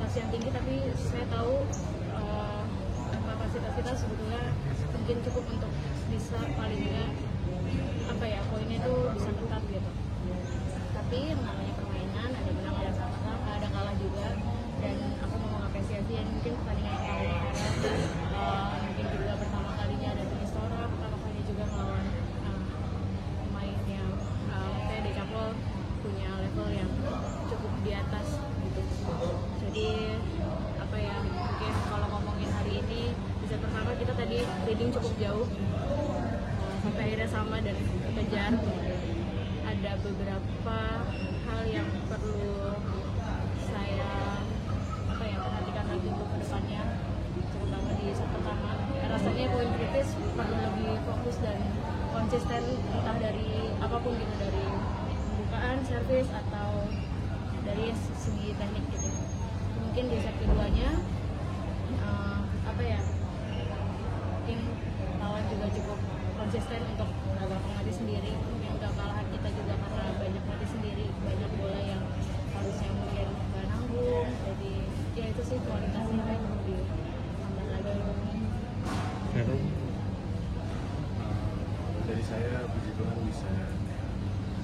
ekspektasi yang tinggi, tapi saya tahu kapasitas kita sebetulnya mungkin cukup untuk bisa paling nggak poinnya itu bisa ketat gitu. Tapi yang namanya permainan, ada menang ada kalah juga, dan aku mau mengapresiasi ya, mungkin pertandingan pertama mungkin juga pertama kalinya ada di Istora, pertama kalinya juga melawan pemain yang kayak Decapol punya level yang cukup di atas gitu. Jadi mungkin kalau ngomongin hari ini di set pertama kita tadi leading cukup jauh, sampai akhirnya sama dan kejar. Ada beberapa hal yang perlu saya perhatikan lagi untuk kedepannya, terutama di set pertama. Rasanya poin kritis perlu lebih fokus dan konsisten, entah dari apapun gitu, dari pembukaan, servis, atau dari segi teknik gitu. Mungkin di set keduanya tim lawan juga cukup konsisten untuk mati sendiri. Mungkin kekalahan kita juga karena banyak mati sendiri, banyak bola yang harusnya mungkin nggak nanggung. Jadi ya itu sih kualitasnya yang perlu ditambah lagi. Dari saya, puji Tuhan bisa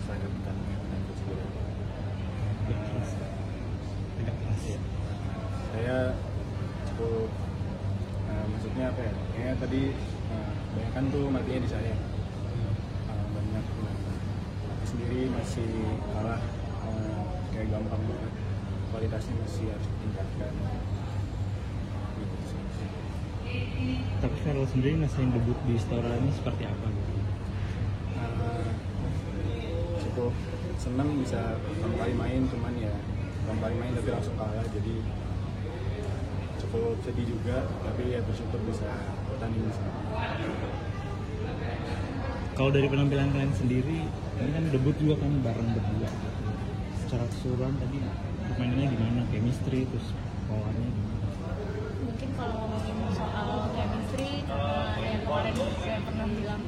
ada pertandingan dan kejuaraan. Saya cukup maksudnya kayaknya tadi banyak kan tuh matinya di saya, banyak mati sendiri, masih kalah kayak gampang banget, kualitasnya masih harus ditingkatkan gitu sih. Tapi Ferel sendiri ngerasain debut di Istora ini seperti apa gitu? Cukup senang bisa pertama kali main, cuman ya pertama kali main tapi langsung kalah, jadi cukup sedih juga, tapi ya bersyukur bisa bertanding di sana. Kalau dari penampilan kalian sendiri, ini kan debut juga kan bareng berdua gitu. Secara keseluruhan tadi permainannya gimana? Chemistry, terus polanya gimana? Mungkin kalau ngomongin soal chemistry, yang kemarin saya pernah bilang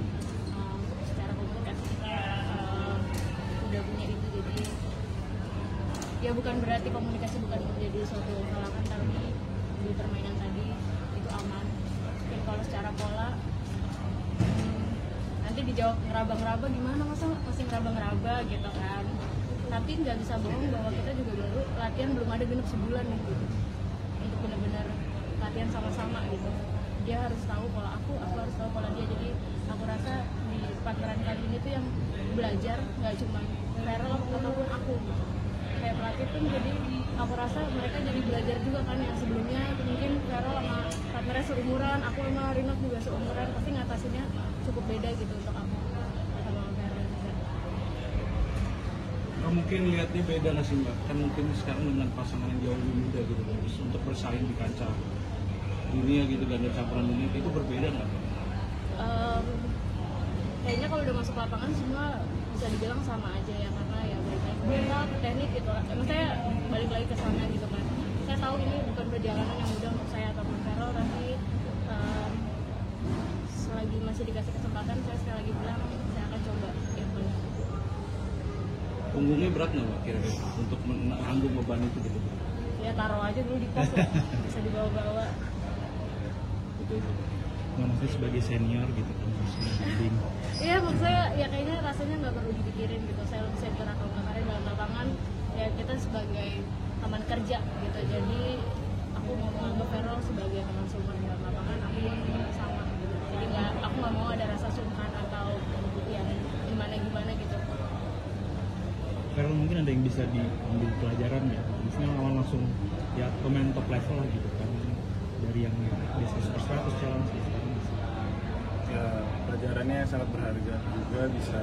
secara komunikasi kita udah punya itu, jadi ya bukan berarti komunikasi bukan menjadi suatu halangan, tapi di permainan tadi itu aman. Mungkin kalau secara pola nanti dijawab ngeraba-ngeraba gimana, masa masih ngeraba-ngeraba gitu kan. Tapi nggak bisa bohong bahwa kita juga baru latihan, belum ada genep sebulan nih gitu, untuk benar-benar latihan sama-sama gitu. Dia harus tahu pola aku harus tahu pola dia. Jadi aku rasa di partneran kali ini tuh yang belajar nggak cuma Ferel ataupun aku gitu. Kayak pelatih pun, jadi aku rasa mereka jadi belajar juga kan, yang sebelumnya mungkin Ferel sama partnernya seumuran, aku sama Rinok juga seumuran, pasti ngatasinnya cukup beda gitu untuk aku sama Ferel juga. Mungkin lihatnya beda nggak sih Mbak? Kan mungkin sekarang dengan pasangan yang jauh lebih muda gitu, terus untuk bersaing di kancah dunia gitu, ganda campuran dunia itu berbeda nggak? Kayaknya kalau udah masuk lapangan semua bisa dibilang sama aja ya, karena ya balik lagi ke mental, ke teknik gitu. Saya balik lagi ke sana gitu kan. Saya tahu ini bukan perjalanan yang mudah untuk saya ataupun Ferel, tapi selagi masih dikasih kesempatan, saya sekali lagi bilang saya akan coba yang paling. Punggungnya berat nggak Mbak kira-kira untuk menanggung beban itu gitu? Ya taruh aja dulu di pos lah, bisa dibawa-bawa. Betul. Nggak, maksudnya sebagai senior gitu kan, Iya, maksud saya ya kayaknya rasanya nggak perlu dipikirin gitu, saya lebih senior atau nggak, karena dalam lapangan ya kita sebagai teman kerja gitu. Jadi aku mau menganggap Ferel sebagai teman sumber dalam lapangan, aku pun sama gitu. Jadi aku nggak mau ada rasa sungkan atau yang gimana gitu. Ferel mungkin ada yang bisa diambil pelajaran ya, misalnya lawan langsung ya pemain top level lah gitu kan, dari yang biasanya super 100 challenge gitu. Ya, pelajarannya sangat berharga juga, bisa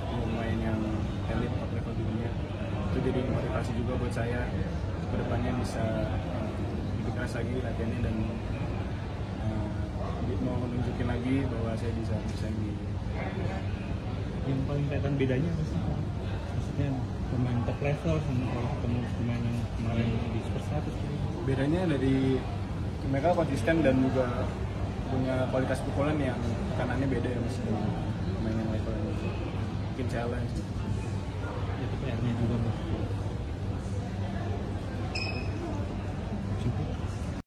pemain yang elit top level dunia. Itu jadi motivasi juga buat saya ke depannya, bisa lebih keras lagi latihannya dan mau menunjukin lagi bahwa saya bisa bersaing. Yang paling kelihatan bedanya apa sih? Maksudnya pemain top level sama kalau ketemu pemain yang kemarin di super 100 gitu. Bedanya dari mereka konsisten dan juga punya kualitas pukulan yang kanannya beda ya, mas, dengan pemain yang levelnya mungkin challenge.